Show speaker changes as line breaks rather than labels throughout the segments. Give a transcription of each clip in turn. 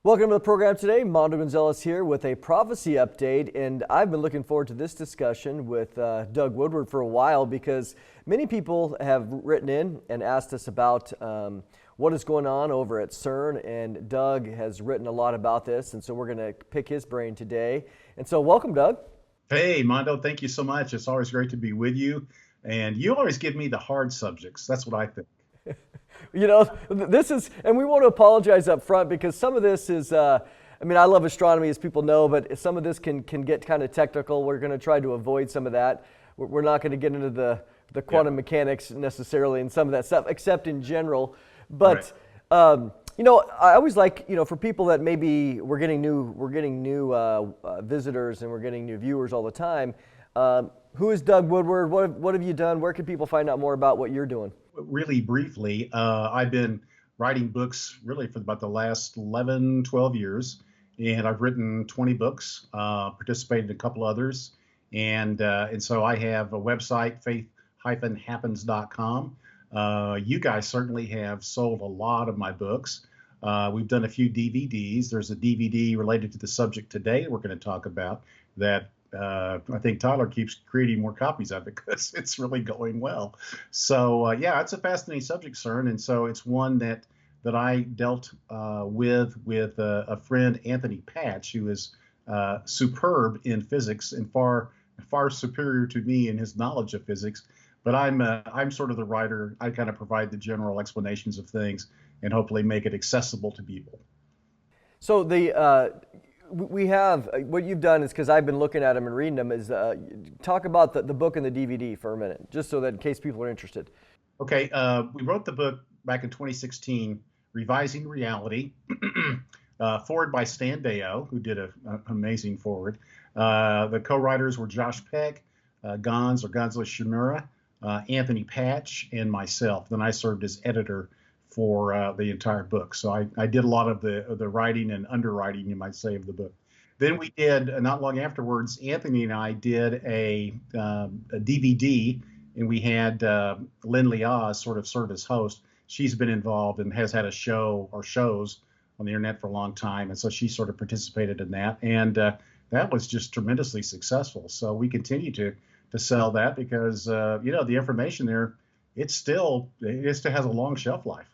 Welcome to the program today. Mondo Gonzalez here with a prophecy update, and I've been looking forward to this discussion with Doug Woodward for a while because many people have written in and asked us about what is going on over at CERN, and Doug has written a lot about this, and so we're going to pick his brain today. And so welcome, Doug.
Hey, Mondo, thank you so much. It's always great to be with you, and you always give me the hard subjects. That's what I think.
You know, this is, and we want to apologize up front because some of this is, I love astronomy, as people know, but some of this can get kind of technical. We're going to try to avoid some of that. We're not going to get into the quantum mechanics necessarily and some of that stuff, except in general. But, I always like, for people that maybe we're getting new visitors and we're getting new viewers all the time. Who is Doug Woodward? What have you done? Where can people find out more about what you're doing?
Really briefly, I've been writing books really for about the last 11, 12 years, and I've written 20 books, participated in a couple others, and so I have a website, faith-happens.com. You guys certainly have sold a lot of my books. We've done a few DVDs. There's a DVD related to the subject today we're going to talk about that I think Tyler keeps creating more copies of it because it's really going well. So it's a fascinating subject, CERN, and so it's one that I dealt with a friend, Anthony Patch, who is superb in physics and far superior to me in his knowledge of physics. But I'm sort of the writer. I kind of provide the general explanations of things and hopefully make it accessible to people.
So we have, what you've done is, because I've been looking at them and reading them, is talk about the book and the DVD for a minute, just so that in case people are interested.
Okay, we wrote the book back in 2016, Revising Reality, forward by Stan Deyo, who did an amazing forward. The co-writers were Josh Peck, Gonzalo Shimura, Anthony Patch, and myself. Then I served as editor for the entire book. So I did a lot of the writing and underwriting, you might say, of the book. Then we did, not long afterwards, Anthony and I did a DVD, and we had Lynn Liaz sort of serve as host. She's been involved and has had a show or shows on the internet for a long time, and so she sort of participated in that. And that was just tremendously successful. So we continue to sell that because, the information there, it still has a long shelf life.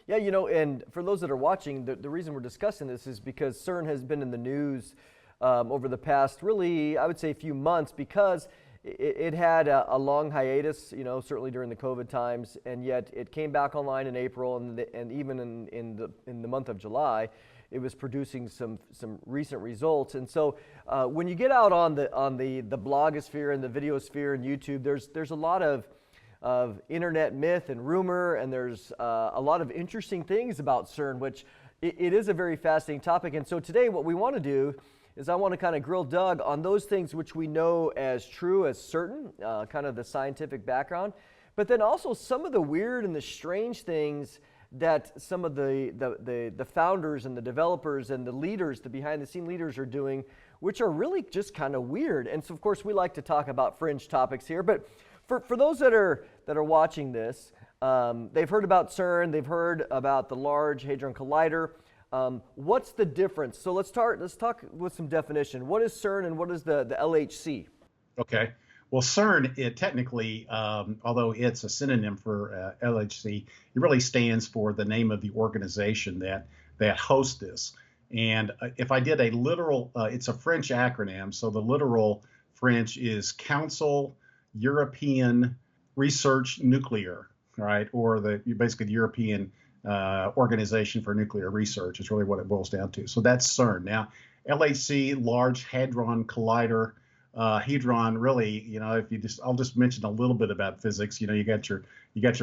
Yeah, and for those that are watching, the reason we're discussing this is because CERN has been in the news over the past, really, I would say, few months, because it had a long hiatus, certainly during the COVID times, and yet it came back online in April, and even in the month of July, it was producing some recent results. And so when you get out on the blogosphere and the videosphere and YouTube, there's a lot of internet myth and rumor, and there's a lot of interesting things about CERN, which it is a very fascinating topic. And so today what we want to do is I want to kind of grill Doug on those things which we know as true, as certain, kind of the scientific background, but then also some of the weird and the strange things that some of the founders and the developers and the leaders, the behind-the-scene leaders, are doing, which are really just kind of weird. And so, of course, we like to talk about fringe topics here, but for those that are watching this, they've heard about CERN, they've heard about the Large Hadron Collider. What's the difference? So let's talk with some definition. What is CERN and what is the LHC?
Okay. Well, CERN, technically, although it's a synonym for LHC, it really stands for the name of the organization that hosts this. And if I did a literal, it's a French acronym, so the literal French is Council European Research Nuclear, right? Or basically the European Organization for Nuclear Research is really what it boils down to. So that's CERN. Now, LHC, Large Hadron Collider. Hadron, really, I'll just mention a little bit about physics. You got your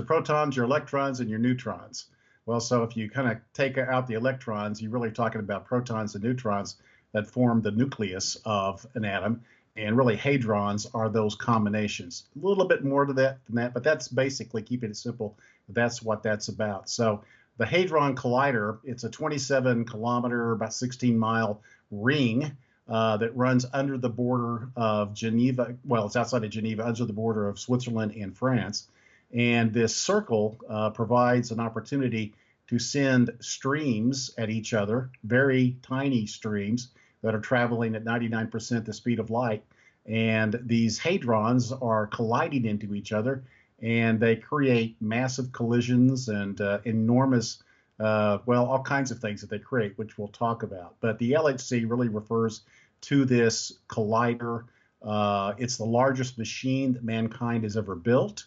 protons, your electrons, and your neutrons. Well, so if you kind of take out the electrons, you're really talking about protons and neutrons that form the nucleus of an atom. And really, hadrons are those combinations. A little bit more to that than that, but that's basically, keeping it simple, that's what that's about. So the Hadron Collider, it's a 27-kilometer, about 16-mile ring that runs under the border of Geneva. Well, it's outside of Geneva, under the border of Switzerland and France. And this circle provides an opportunity to send streams at each other, very tiny streams that are traveling at 99% the speed of light. And these hadrons are colliding into each other, and they create massive collisions and enormous, well, all kinds of things that they create, which we'll talk about. But the LHC really refers to this collider. It's the largest machine that mankind has ever built.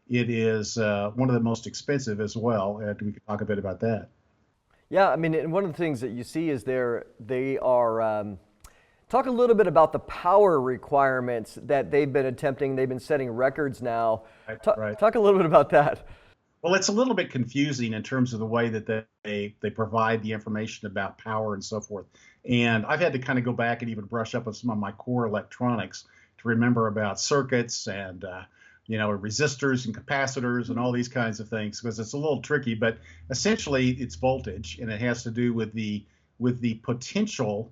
It is one of the most expensive as well. We can talk a bit about that.
Yeah, I mean, and one of the things that you see is they are, talk a little bit about the power requirements that they've been attempting. They've been setting records now.
Right.
Talk a little bit about that.
Well, it's a little bit confusing in terms of the way that they provide the information about power and so forth. And I've had to kind of go back and even brush up on some of my core electronics to remember about circuits and resistors and capacitors and all these kinds of things, because it's a little tricky. But essentially, it's voltage, and it has to do with the potential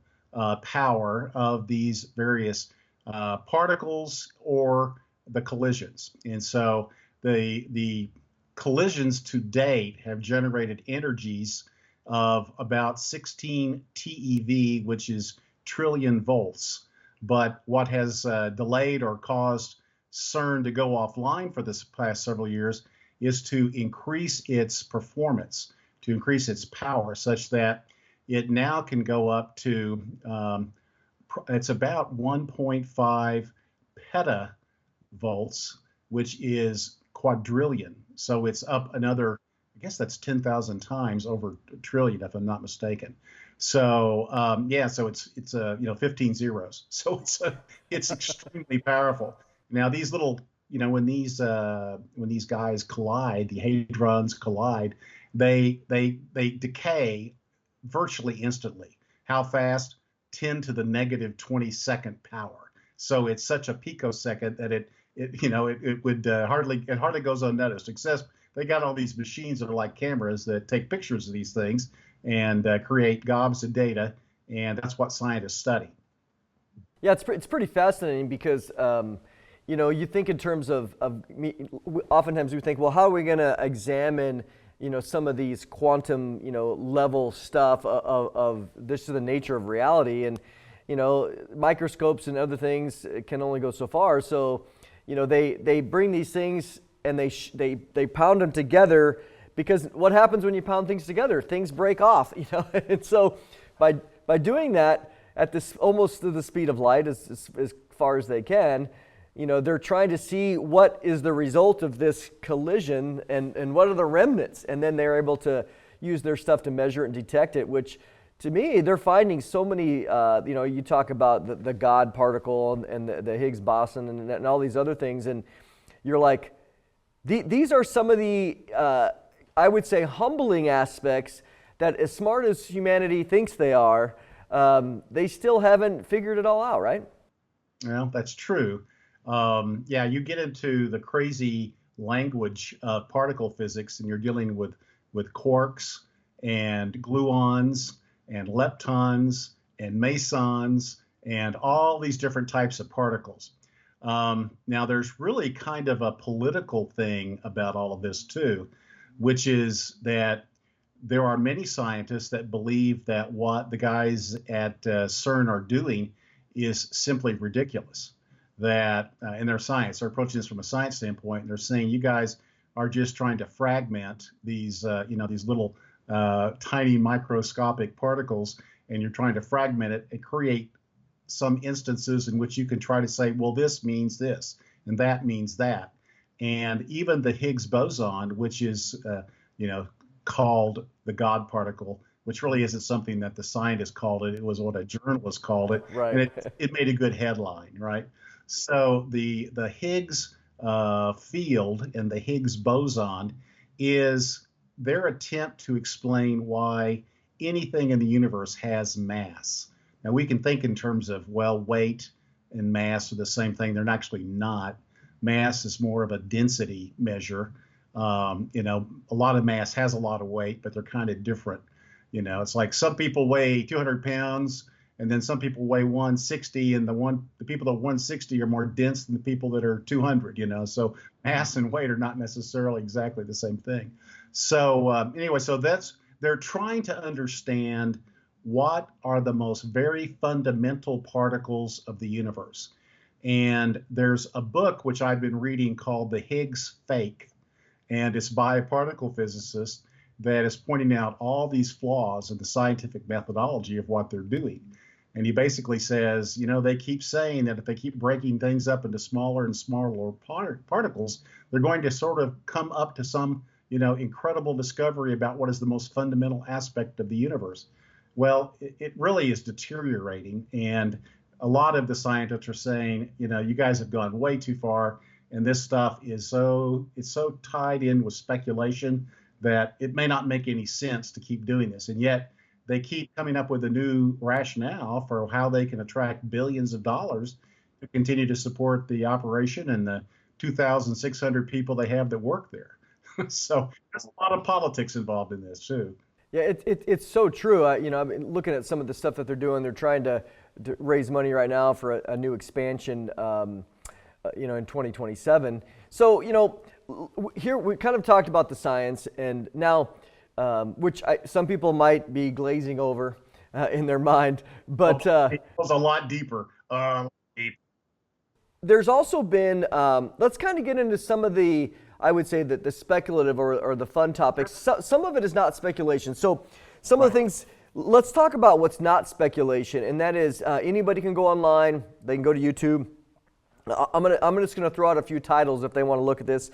power of these various particles or the collisions. And so the collisions to date have generated energies of about 16 TeV, which is trillion volts. But what has delayed or caused CERN to go offline for this past several years is to increase its performance, to increase its power, such that it now can go up to, it's about 1.5 petavolts, which is quadrillion. So it's up another, I guess that's 10,000 times over a trillion, if I'm not mistaken. So so it's 15 zeros. So it's extremely powerful. Now these little, when these guys collide, the hadrons collide, they decay virtually instantly. How fast? 10 to the negative 22nd power. So it's such a picosecond that it would hardly goes unnoticed. Except they got all these machines that are like cameras that take pictures of these things and create gobs of data, and that's what scientists study.
Yeah, it's pretty fascinating because you think in terms of oftentimes we think, well, how are we going to examine some of these quantum level stuff of this is the nature of reality, and microscopes and other things can only go so far. So they bring these things and they pound them together, because what happens when you pound things together? Things break off, and so by doing that at this almost to the speed of light as far as they can, they're trying to see what is the result of this collision and what are the remnants, and then they're able to use their stuff to measure it and detect it, which to me, they're finding so many, you talk about the God particle and the Higgs boson and all these other things, and you're like, these are some of the, I would say, humbling aspects that, as smart as humanity thinks they are, they still haven't figured it all out, right?
Well, that's true. You get into the crazy language of particle physics, and you're dealing with quarks and gluons and leptons and mesons and all these different types of particles. Now, there's really kind of a political thing about all of this too, which is that there are many scientists that believe that what the guys at CERN are doing is simply ridiculous. That in their science, they're approaching this from a science standpoint, and they're saying you guys are just trying to fragment these little tiny microscopic particles, and you're trying to fragment it and create some instances in which you can try to say, well, this means this and that means that. And even the Higgs boson, which is called the God particle, which really isn't something that the scientists called it. It was what a journalist called it,
right.
And it made a good headline, right? So the Higgs field and the Higgs boson is their attempt to explain why anything in the universe has mass. Now, we can think in terms of, well, weight and mass are the same thing. They're actually not. Mass is more of a density measure. A lot of mass has a lot of weight, but they're kind of different. It's like some people weigh 200 pounds, and then some people weigh 160, and the people that are 160 are more dense than the people that are 200. So mass and weight are not necessarily exactly the same thing. So anyway, so they're trying to understand what are the most very fundamental particles of the universe. And there's a book which I've been reading called The Higgs Fake, and it's by a particle physicist that is pointing out all these flaws in the scientific methodology of what they're doing. And he basically says, they keep saying that if they keep breaking things up into smaller and smaller particles, they're going to sort of come up to some, incredible discovery about what is the most fundamental aspect of the universe. Well, it really is deteriorating. And a lot of the scientists are saying, you guys have gone way too far. And this stuff it's so tied in with speculation that it may not make any sense to keep doing this. And yet they keep coming up with a new rationale for how they can attract billions of dollars to continue to support the operation and the 2,600 people they have that work there. So there's a lot of politics involved in this too.
Yeah, it's so true. I've been looking at some of the stuff that they're doing. They're trying to raise money right now for a new expansion, in 2027. So, here we kind of talked about the science, and now, some people might be glazing over in their mind, but
it goes a lot deeper.
There's also been, let's kind of get into some of the, I would say that the speculative or the fun topics. Some of it is not speculation. So some of the things, let's talk about what's not speculation, and that is anybody can go online, they can go to YouTube. I'm just gonna throw out a few titles if they want to look at this.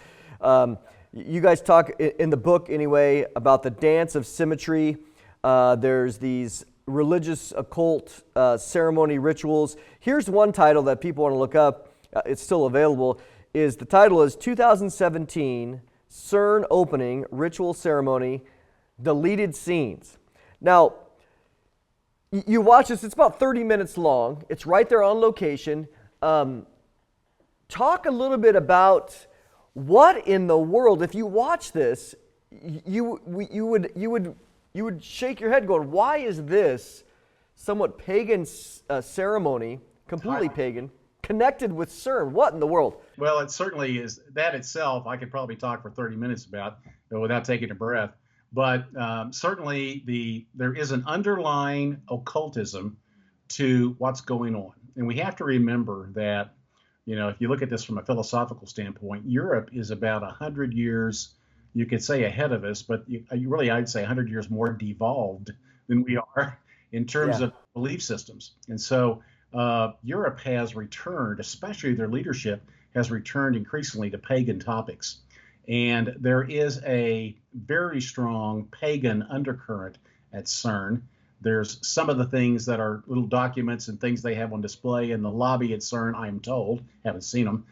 You guys talk in the book anyway about the dance of symmetry. There's these religious occult ceremony rituals. Here's one title that people want to look up. It's still available. The title is 2017 CERN opening ritual ceremony deleted scenes. Now, you watch this. It's about 30 minutes long. It's right there on location. Talk a little bit about what in the world, if you watch this, you would shake your head going, why is this somewhat pagan ceremony, completely pagan, connected with CERN? What in the world?
Well, it certainly is. That itself, I could probably talk for 30 minutes about without taking a breath. But certainly there is an underlying occultism to what's going on. And we have to remember that, if you look at this from a philosophical standpoint, Europe is about 100 years, you could say ahead of us, but I'd say 100 years more devolved than we are in terms of belief systems. And so Europe has returned, especially their leadership, has returned increasingly to pagan topics. And there is a very strong pagan undercurrent at CERN. There's some of the things that are little documents and things they have on display in the lobby at CERN, I'm told. Haven't seen them.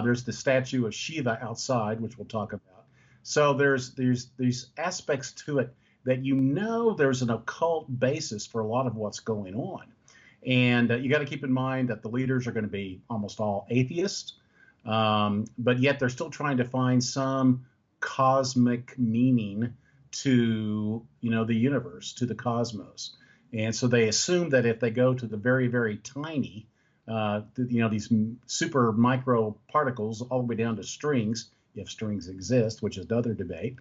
There's the statue of Shiva outside, which we'll talk about. So there's these aspects to it that there's an occult basis for a lot of what's going on. And you got to keep in mind that the leaders are going to be almost all atheists, but yet they're still trying to find some cosmic meaning to the universe, to the cosmos. And so they assume that if they go to the very, very tiny, these super micro particles all the way down to strings, if strings exist, which is another debate,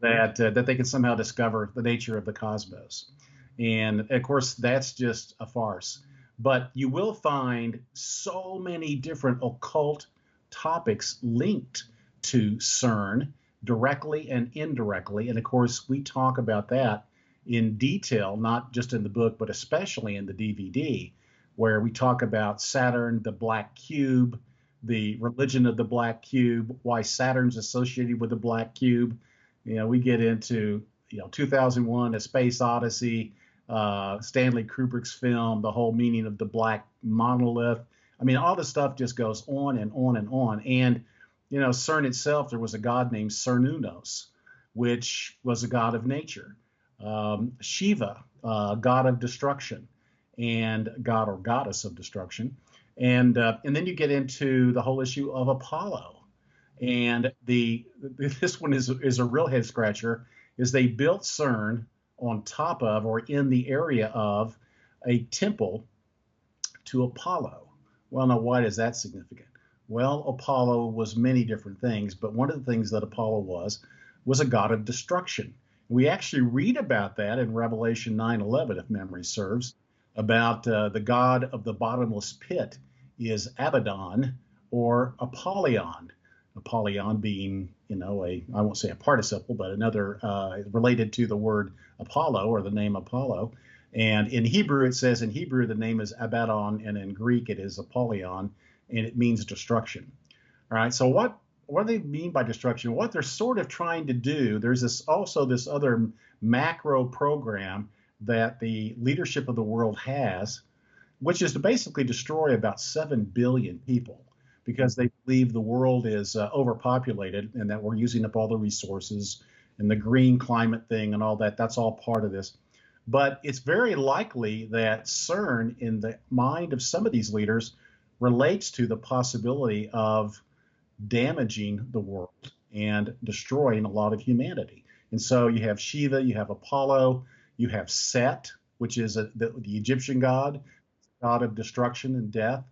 that they can somehow discover the nature of the cosmos. And of course, that's just a farce. But you will find so many different occult topics linked to CERN, directly and indirectly. And of course, we talk about that in detail, not just in the book, but especially in the DVD, where we talk about Saturn, the black cube, the religion of the black cube, why Saturn's associated with the black cube. We get into 2001, A Space Odyssey, Stanley Kubrick's film, the whole meaning of the black monolith. I mean, all this stuff just goes on and on and on. And CERN itself, there was a god named Cernunnos, which was a god of nature. Shiva, god of destruction, and god or goddess of destruction. And then you get into the whole issue of Apollo. And this one is a real head scratcher, is they built CERN on top of or in the area of a temple to Apollo. Well, now, why is that significant? Well, Apollo was many different things, but one of the things that Apollo was was a God of destruction. We actually read about that in Revelation 9:11, if memory serves, about the God of the bottomless pit is Abaddon or Apollyon. Apollyon being, I won't say a participle, but another related to the word Apollo or the name Apollo. And in Hebrew, it says in Hebrew, the name is Abaddon, and in Greek, it is Apollyon, and it means destruction. All right, so what do they mean by destruction? What they're sort of trying to do, there's this other macro program that the leadership of the world has, which is to basically destroy about 7 billion people because they believe the world is overpopulated and that we're using up all the resources and the green climate thing and all that. That's all part of this. But it's very likely that CERN, in the mind of some of these leaders, relates to the possibility of damaging the world and destroying a lot of humanity. And so you have Shiva, you have Apollo, you have Set, which is the Egyptian god of destruction and death.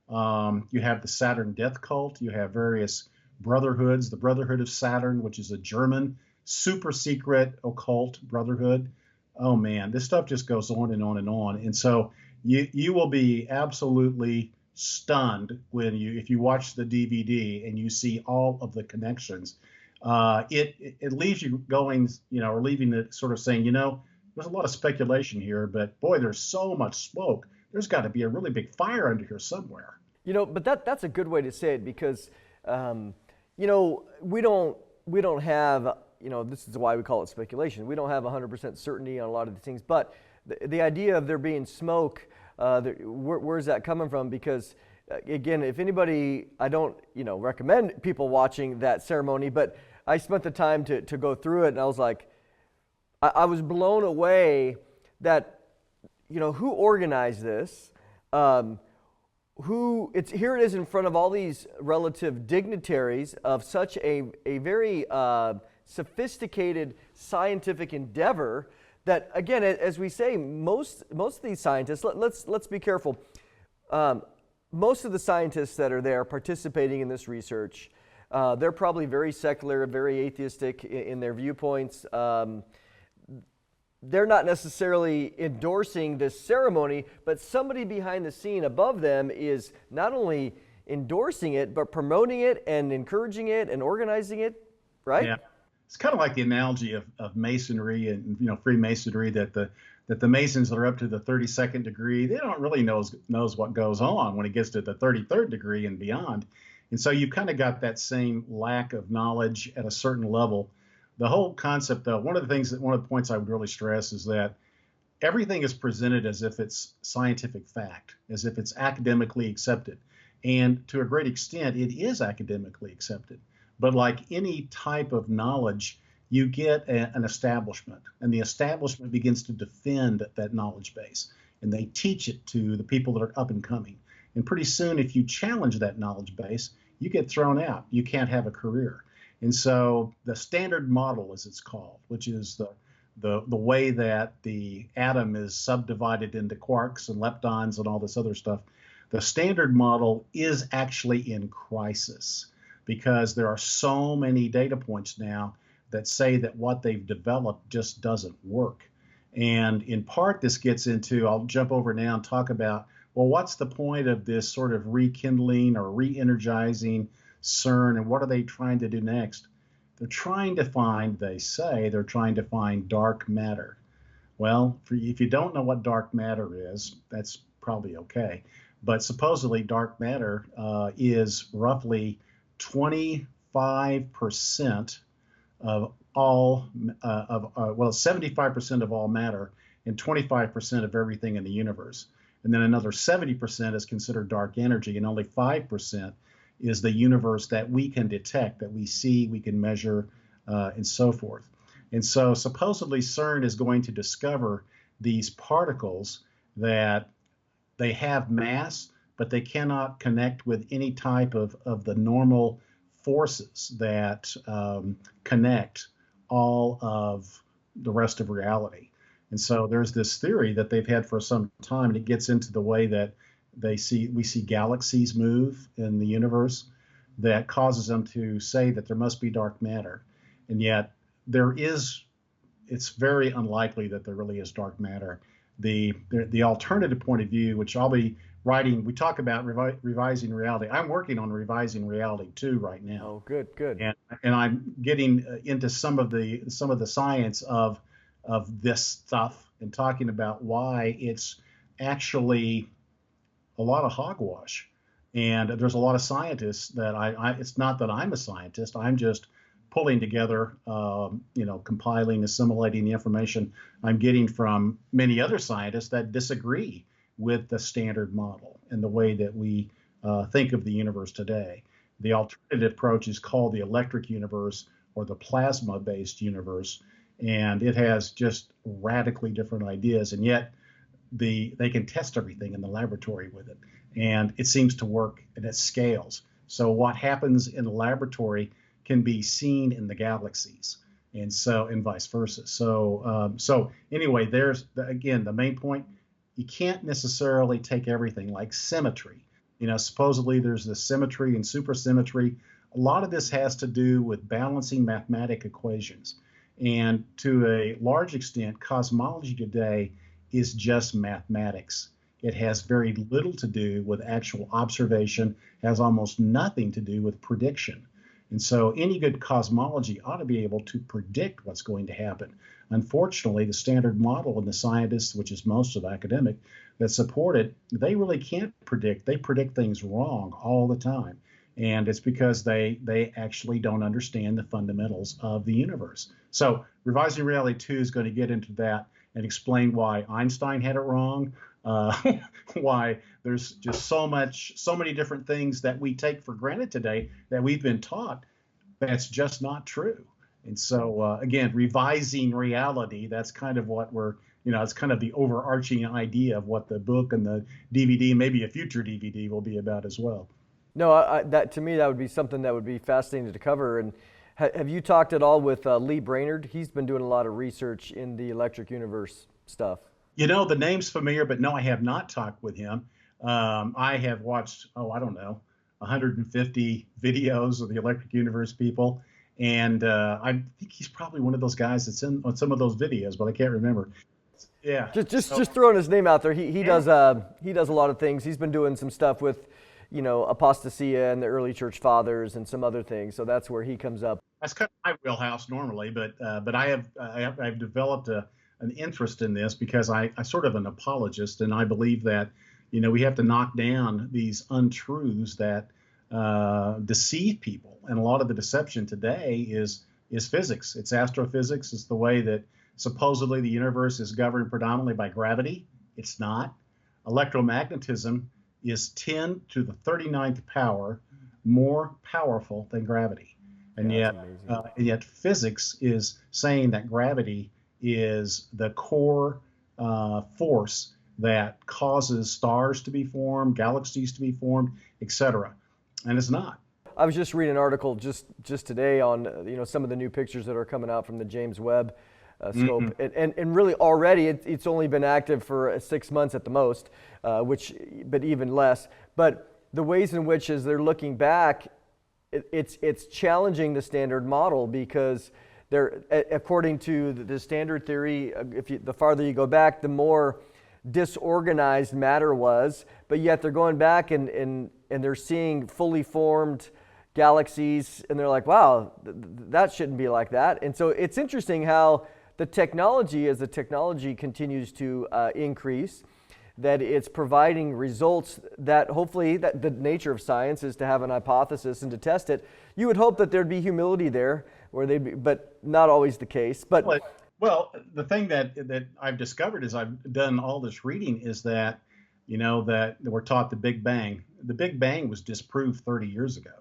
You have the Saturn death cult. You have various brotherhoods, the Brotherhood of Saturn, which is a German super secret occult brotherhood. Oh man, this stuff just goes on and on and on. And so you will be absolutely stunned if you watch the DVD and you see all of the connections. It leaves you going, or leaving it sort of saying, there's a lot of speculation here, but boy, there's so much smoke. There's got to be a really big fire under here somewhere.
But that's a good way to say it because, we don't have, this is why we call it speculation. We don't have 100% certainty on a lot of these things, but the idea of there being smoke, where's that coming from? Because again, if anybody, I don't, recommend people watching that ceremony, but I spent the time to go through it, and I was like, I was blown away that, who organized this? Here it is in front of all these relative dignitaries of such a very sophisticated scientific endeavor that, again, as we say, most of these scientists, let's be careful. Most of the scientists that are there participating in this research, they're probably very secular, very atheistic in their viewpoints. They're not necessarily endorsing this ceremony, but somebody behind the scene above them is not only endorsing it, but promoting it and encouraging it and organizing it, right?
Yeah. It's kind of like the analogy of Masonry and Freemasonry, that the Masons that are up to the 32nd degree, they don't really knows what goes on when it gets to the 33rd degree and beyond. And so you've kind of got that same lack of knowledge at a certain level. The whole concept, though, one of the points I would really stress is that everything is presented as if it's scientific fact, as if it's academically accepted. And to a great extent, it is academically accepted. But like any type of knowledge, you get an establishment, and the establishment begins to defend that knowledge base, and they teach it to the people that are up and coming. And pretty soon, if you challenge that knowledge base, you get thrown out. You can't have a career. And so the standard model, as it's called, which is the way that the atom is subdivided into quarks and leptons and all this other stuff, the standard model is actually in crisis, because there are so many data points now that say that what they've developed just doesn't work. And in part, this gets into, I'll jump over now and talk about, well, what's the point of this sort of rekindling or re-energizing CERN, and what are they trying to do next? They're trying to find dark matter. Well, if you don't know what dark matter is, that's probably okay. But supposedly dark matter is roughly 25% of all, 75% of all matter and 25% of everything in the universe. And then another 70% is considered dark energy, and only 5% is the universe that we can detect, that we see, we can measure, and so forth. And so supposedly CERN is going to discover these particles that they have mass, but they cannot connect with any type of the normal forces that connect all of the rest of reality. And so there's this theory that they've had for some time, and it gets into the way that we see galaxies move in the universe, that causes them to say that there must be dark matter. And yet there is, it's very unlikely that there really is dark matter. The alternative point of view, which I'll be writing, we talk about revising reality. I'm working on revising reality too right now.
Oh, good, good.
And I'm getting into some of the science of this stuff and talking about why it's actually a lot of hogwash. And there's a lot of scientists that it's not that I'm a scientist. I'm just pulling together, compiling, assimilating the information I'm getting from many other scientists that disagree with the standard model and the way that we think of the universe today. The alternative approach is called the electric universe or the plasma-based universe, and it has just radically different ideas, and yet they can test everything in the laboratory with it, and it seems to work and it scales. So what happens in the laboratory can be seen in the galaxies, and vice versa. So anyway, there's again the main point. You can't necessarily take everything like symmetry. Supposedly there's the symmetry and supersymmetry. A lot of this has to do with balancing mathematic equations, and to a large extent, cosmology today is just mathematics. It has very little to do with actual observation, has almost nothing to do with prediction. And so any good cosmology ought to be able to predict what's going to happen. Unfortunately, the standard model and the scientists, which is most of academic, that support it, they really can't predict. They predict things wrong all the time. And it's because they actually don't understand the fundamentals of the universe. So Revising Reality 2 is going to get into that and explain why Einstein had it wrong, why there's just so many different things that we take for granted today that we've been taught that's just not true. And so, again, revising reality, that's kind of what it's kind of the overarching idea of what the book and the DVD, maybe a future DVD, will be about as well.
No, that to me, that would be something that would be fascinating to cover. And have you talked at all with Lee Brainerd? He's been doing a lot of research in the electric universe stuff.
The name's familiar, but no, I have not talked with him. I have watched, 150 videos of the electric universe people. And I think he's probably one of those guys that's in on some of those videos, but I can't remember. Yeah.
Just throwing his name out there. He does a lot of things. He's been doing some stuff with, apostasia and the early church fathers and some other things. So that's where he comes up.
That's kind of my wheelhouse normally, but I've developed an interest in this because I'm sort of an apologist, and I believe that we have to knock down these untruths that deceive people. And a lot of the deception today is physics. It's astrophysics. It's the way that supposedly the universe is governed predominantly by gravity. It's not. Electromagnetism is 10 to the 39th power more powerful than gravity. And yet physics is saying that gravity is the core force that causes stars to be formed, galaxies to be formed, etc. And it's not.
I was just reading an article just today on some of the new pictures that are coming out from the James Webb scope, and really already it's only been active for 6 months at the most, but even less. But the ways in which, as they're looking back, it's challenging the standard model, because they're, according to the standard theory, the farther you go back, the more disorganized matter was, but yet they're going back and they're seeing fully formed galaxies, and they're like, wow, that shouldn't be like that. And so it's interesting how the technology, as the technology continues to increase, that it's providing results that hopefully, that the nature of science is to have an hypothesis and to test it. You would hope that there'd be humility there, but not always the case.
Well, the thing that I've discovered as I've done all this reading is that, that we're taught the Big Bang. The Big Bang was disproved 30 years ago.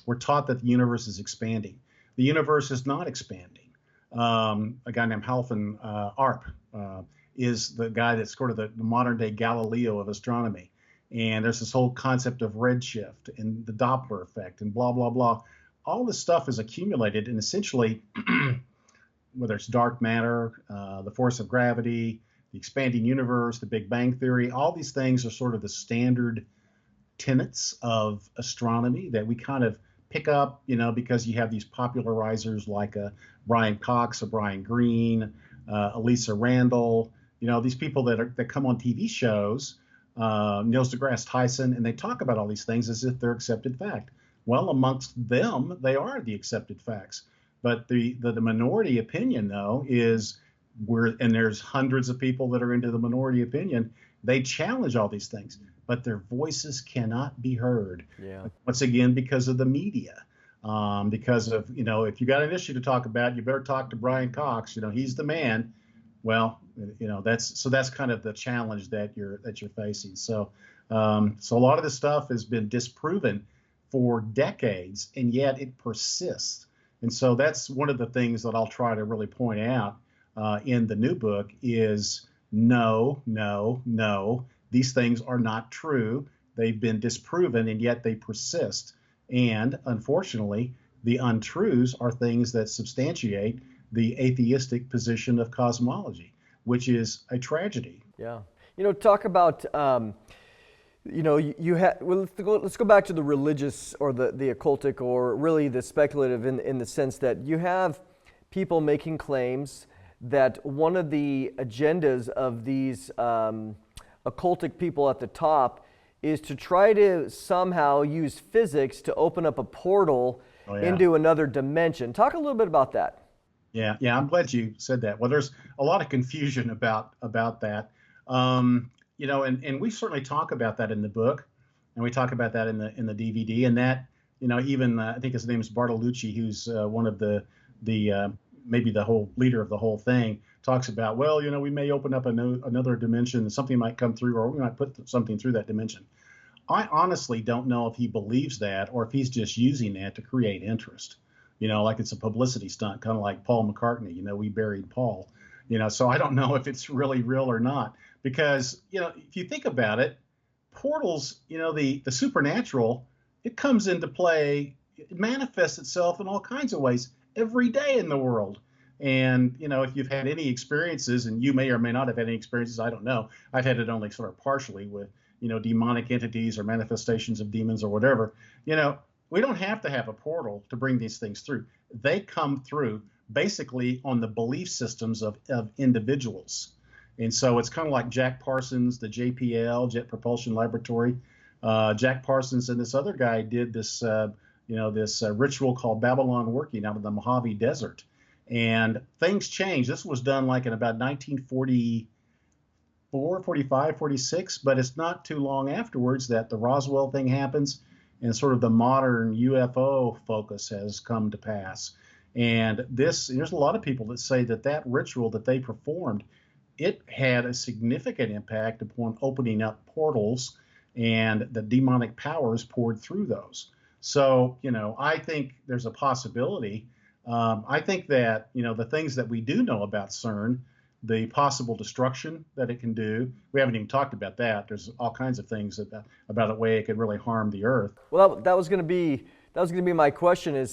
We're taught that the universe is expanding. The universe is not expanding. A guy named Halfan Arp is the guy that's sort of the modern day Galileo of astronomy. And there's this whole concept of redshift and the Doppler effect and blah, blah, blah. All this stuff is accumulated, and essentially, whether it's dark matter, the force of gravity, the expanding universe, the Big Bang theory, all these things are sort of the standard tenets of astronomy that we kind of pick up, because you have these popularizers like Brian Cox or Brian Greene, Elisa Randall, these people that come on TV shows, Neil deGrasse Tyson, and they talk about all these things as if they're accepted fact. Well, amongst them, they are the accepted facts. But the minority opinion, though, is and there's hundreds of people that are into the minority opinion. They challenge all these things, but their voices cannot be heard.
Yeah.
Once again, because of the media. Because of, if you got an issue to talk about, you better talk to Brian Cox. He's the man. Well, that's kind of the challenge that you're facing. So a lot of this stuff has been disproven for decades, and yet it persists. And so that's one of the things that I'll try to really point out in the new book is no, these things are not true. They've been disproven, and yet they persist. And unfortunately, the untruths are things that substantiate the atheistic position of cosmology, which is a tragedy.
Yeah. Talk about, let's go back to the religious or the occultic or really the speculative in the sense that you have people making claims that one of the agendas of these occultic people at the top is to try to somehow use physics to open up a portal into another dimension. Talk a little bit about that.
Yeah, I'm glad you said that. Well, there's a lot of confusion about that. And we certainly talk about that in the book, and we talk about that in the DVD, and that, even I think his name is Bartolucci, who's one of the maybe the whole leader of the whole thing, talks about, well, we may open up another dimension, something might come through, or we might put something through that dimension. I honestly don't know if he believes that or if he's just using that to create interest, like it's a publicity stunt, kind of like Paul McCartney, we buried Paul, so I don't know if it's really real or not, because, if you think about it, portals, the supernatural, it comes into play, it manifests itself in all kinds of ways every day in the world. And, if you've had any experiences, and you may or may not have had any experiences, I don't know. I've had it only sort of partially with, demonic entities or manifestations of demons or whatever. We don't have to have a portal to bring these things through. They come through basically on the belief systems of individuals. And so it's kind of like Jack Parsons, the JPL, Jet Propulsion Laboratory. Jack Parsons and this other guy did this, this ritual called Babylon Working out of the Mojave Desert. And things changed. This was done like in about 1944, 45, 46, but it's not too long afterwards that the Roswell thing happens and sort of the modern UFO focus has come to pass. And there's a lot of people that say that ritual that they performed, it had a significant impact upon opening up portals, and the demonic powers poured through those. So, I think there's a possibility. I think that, the things that we do know about CERN, the possible destruction that it can do, we haven't even talked about that. There's all kinds of things about the way it could really harm the Earth.
Well, that was going to be my question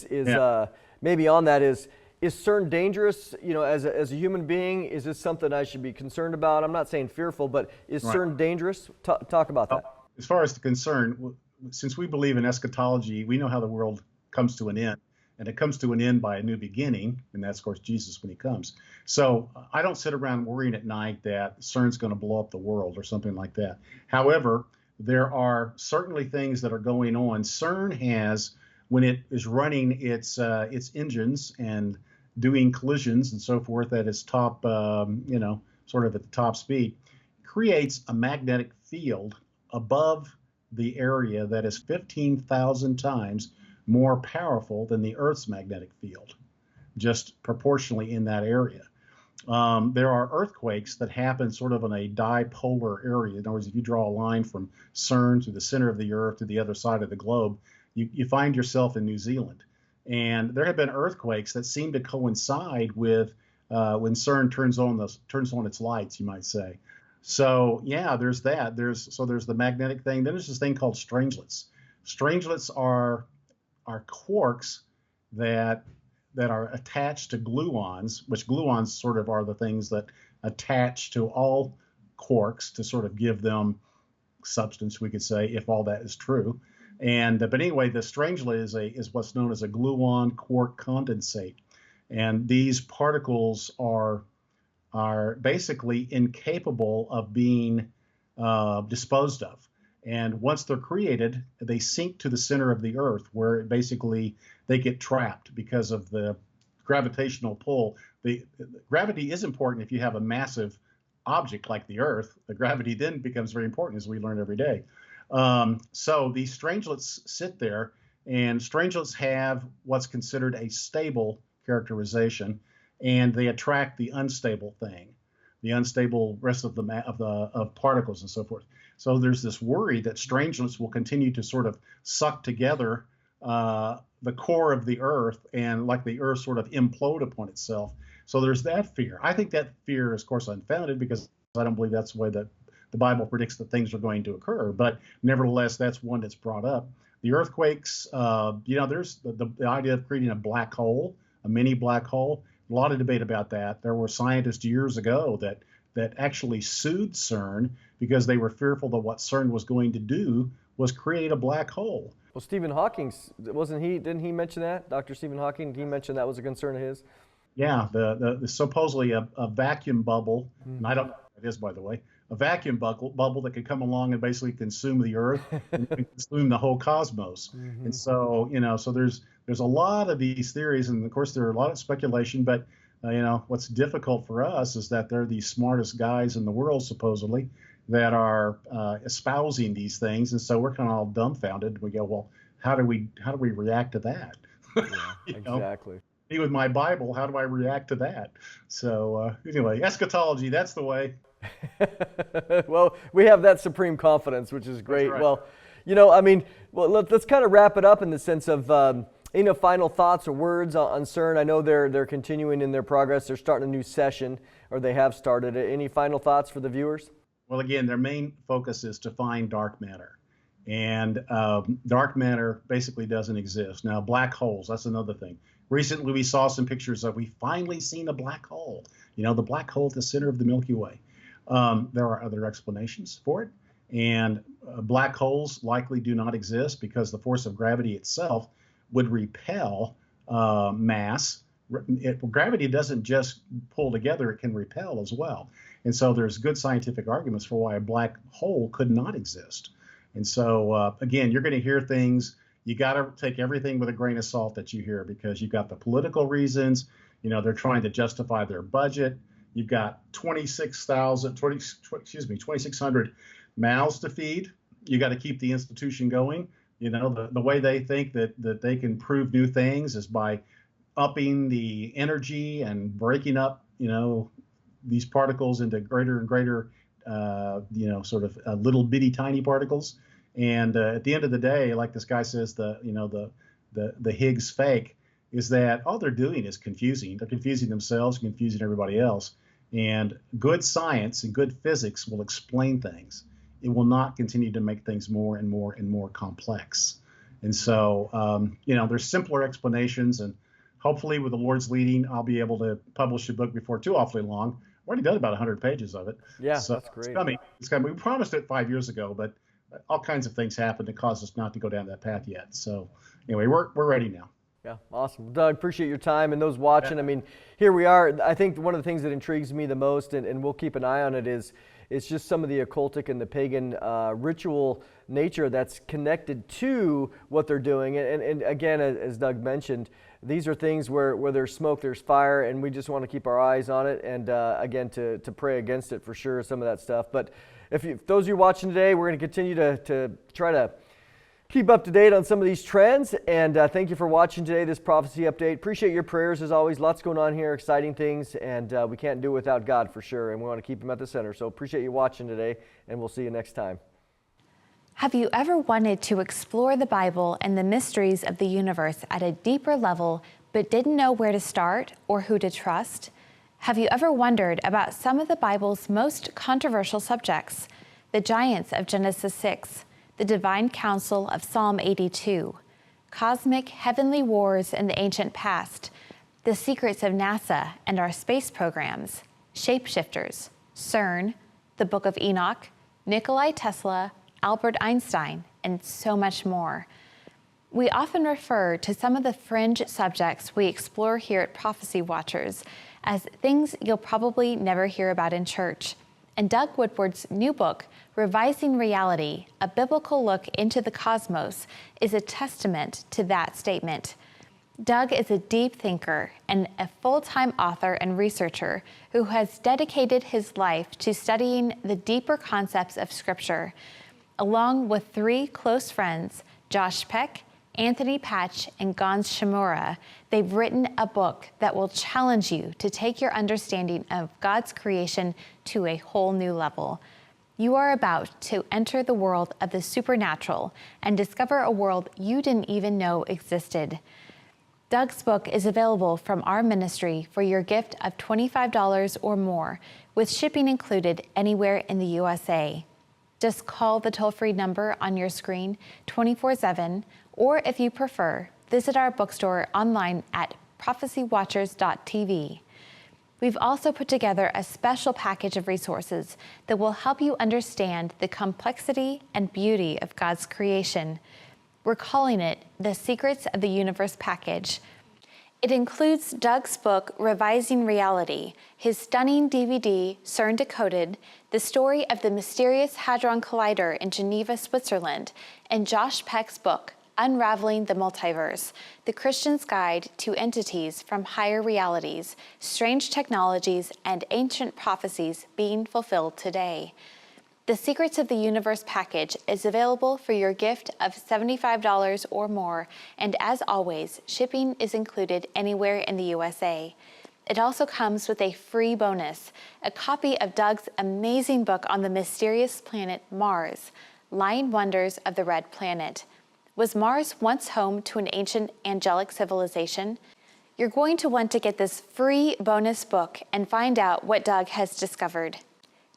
maybe on that is CERN dangerous, as a human being? Is this something I should be concerned about? I'm not saying fearful, but is CERN dangerous? Talk about that.
As far as the concern, since we believe in eschatology, we know how the world comes to an end. And it comes to an end by a new beginning, and that's, of course, Jesus when he comes. So I don't sit around worrying at night that CERN's going to blow up the world or something like that. However, there are certainly things that are going on. CERN has, when it is running its engines and doing collisions and so forth at its top, sort of at the top speed, creates a magnetic field above the area that is 15,000 times more powerful than the Earth's magnetic field, just proportionally in that area. There are earthquakes that happen sort of in a dipolar area. In other words, if you draw a line from CERN to the center of the Earth to the other side of the globe, you find yourself in New Zealand. And there have been earthquakes that seem to coincide with when CERN turns on its lights, you might say. So yeah, there's that. There's the magnetic thing. Then there's this thing called strangelets. Strangelets are quarks that are attached to gluons, which gluons sort of are the things that attach to all quarks to sort of give them substance, we could say, if all that is true. And but anyway, the strangelet is what's known as a gluon quark condensate. And these particles are basically incapable of being disposed of. And once they're created, they sink to the center of the Earth, where basically they get trapped because of the gravitational pull. The gravity is important if you have a massive object like the Earth. The gravity then becomes very important, as we learn every day. So these strangelets sit there, and strangelets have what's considered a stable characterization, and they attract the unstable thing, the unstable rest of of particles and so forth. So there's this worry that strangelets will continue to sort of suck together the core of the Earth, and like the Earth sort of implode upon itself. So there's that fear. I think that fear is, of course, unfounded, because I don't believe that's the way that the Bible predicts that things are going to occur. But nevertheless, that's one that's brought up. The earthquakes, there's the idea of creating a black hole, a mini black hole. A lot of debate about that. There were scientists years ago that actually sued CERN because they were fearful that what CERN was going to do was create a black hole.
Well, Stephen Hawking, didn't he mention that? Dr. Stephen Hawking, did he mention that was a concern of his?
Yeah, the supposedly a vacuum bubble, and I don't know what it is, by the way, a vacuum bubble that could come along and basically consume the Earth and consume the whole cosmos. And so, so there's a lot of these theories, and of course there are a lot of speculation, but what's difficult for us is that they're the smartest guys in the world, supposedly, that are espousing these things, and so we're kind of all dumbfounded. We go, well, how do we react to that?
Yeah, exactly.
Me with my Bible, how do I react to that? So anyway, eschatology, that's the way.
Well, we have that supreme confidence, which is great.
Right.
Well, let's kind of wrap it up in the sense of final thoughts or words on CERN. I know they're continuing in their progress. They're starting a new session, or they have started it. Any final thoughts for the viewers?
Well, again, their main focus is to find dark matter. And dark matter basically doesn't exist. Now, black holes, that's another thing. Recently, we saw some pictures of, we finally seen a black hole. The black hole at the center of the Milky Way. There are other explanations for it. And black holes likely do not exist because the force of gravity itself would repel mass. Gravity doesn't just pull together, it can repel as well. And so there's good scientific arguments for why a black hole could not exist. And so, again, you're going to hear things. You got to take everything with a grain of salt that you hear, because you've got the political reasons. They're trying to justify their budget. You've got 2,600 mouths to feed. You got to keep the institution going. The way they think that they can prove new things is by upping the energy and breaking up, these particles into greater and greater, sort of little bitty tiny particles. And at the end of the day, like this guy says, the Higgs fake is that all they're doing is confusing. They're confusing themselves, confusing everybody else. And good science and good physics will explain things. It will not continue to make things more and more and more complex. And so, there's simpler explanations, and hopefully with the Lord's leading, I'll be able to publish a book before too awfully long. I've already done about 100 pages of it.
Yeah,
so
that's great.
It's coming. We promised it 5 years ago, but all kinds of things happened that caused us not to go down that path yet. So anyway, we're ready now.
Yeah, awesome. Doug, appreciate your time, and those watching. Yeah. I mean, here we are. I think one of the things that intrigues me the most, and we'll keep an eye on it, is it's just some of the occultic and the pagan ritual nature that's connected to what they're doing. And again, as Doug mentioned, these are things where there's smoke, there's fire, and we just want to keep our eyes on it, and again, to pray against it for sure, some of that stuff. But if those of you watching today, we're going to continue to try to keep up to date on some of these trends, and thank you for watching today, this prophecy update. Appreciate your prayers as always. Lots going on here, exciting things, and we can't do it without God for sure, and we want to keep him at the center. So appreciate you watching today, and we'll see you next time.
Have you ever wanted to explore the Bible and the mysteries of the universe at a deeper level, but didn't know where to start or who to trust? Have you ever wondered about some of the Bible's most controversial subjects? The giants of Genesis 6, the divine counsel of Psalm 82, cosmic heavenly wars in the ancient past, the secrets of NASA and our space programs, shapeshifters, CERN, the Book of Enoch, Nikola Tesla, Albert Einstein, and so much more. We often refer to some of the fringe subjects we explore here at Prophecy Watchers as things you'll probably never hear about in church. And Doug Woodward's new book, Revising Reality, a biblical look into the cosmos, is a testament to that statement. Doug is a deep thinker and a full-time author and researcher who has dedicated his life to studying the deeper concepts of Scripture. Along with 3 close friends, Josh Peck, Anthony Patch, and Gans Shimura, they've written a book that will challenge you to take your understanding of God's creation to a whole new level. You are about to enter the world of the supernatural and discover a world you didn't even know existed. Doug's book is available from our ministry for your gift of $25 or more, with shipping included anywhere in the USA. Just call the toll-free number on your screen 24/7, or if you prefer, visit our bookstore online at prophecywatchers.tv. We've also put together a special package of resources that will help you understand the complexity and beauty of God's creation. We're calling it the Secrets of the Universe package. It includes Doug's book, Revising Reality, his stunning DVD, CERN Decoded, the story of the mysterious Hadron Collider in Geneva, Switzerland, and Josh Peck's book, Unraveling the Multiverse, the Christian's Guide to Entities from Higher Realities, Strange Technologies, and Ancient Prophecies Being Fulfilled Today. The Secrets of the Universe package is available for your gift of $75 or more, and as always, shipping is included anywhere in the USA. It also comes with a free bonus, a copy of Doug's amazing book on the mysterious planet Mars, Lying Wonders of the Red Planet. Was Mars once home to an ancient angelic civilization? You're going to want to get this free bonus book and find out what Doug has discovered.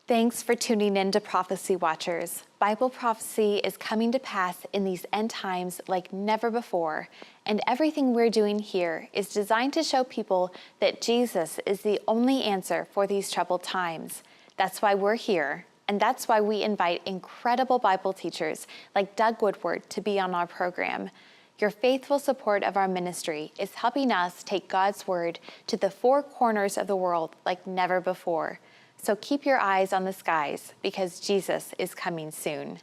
Thanks for tuning in to Prophecy Watchers. Bible prophecy is coming to pass in these end times like never before, and everything we're doing here is designed to show people that Jesus is the only answer for these troubled times. That's why we're here, and that's why we invite incredible Bible teachers like Doug Woodward to be on our program. Your faithful support of our ministry is helping us take God's Word to the 4 corners of the world like never before. So keep your eyes on the skies because Jesus is coming soon.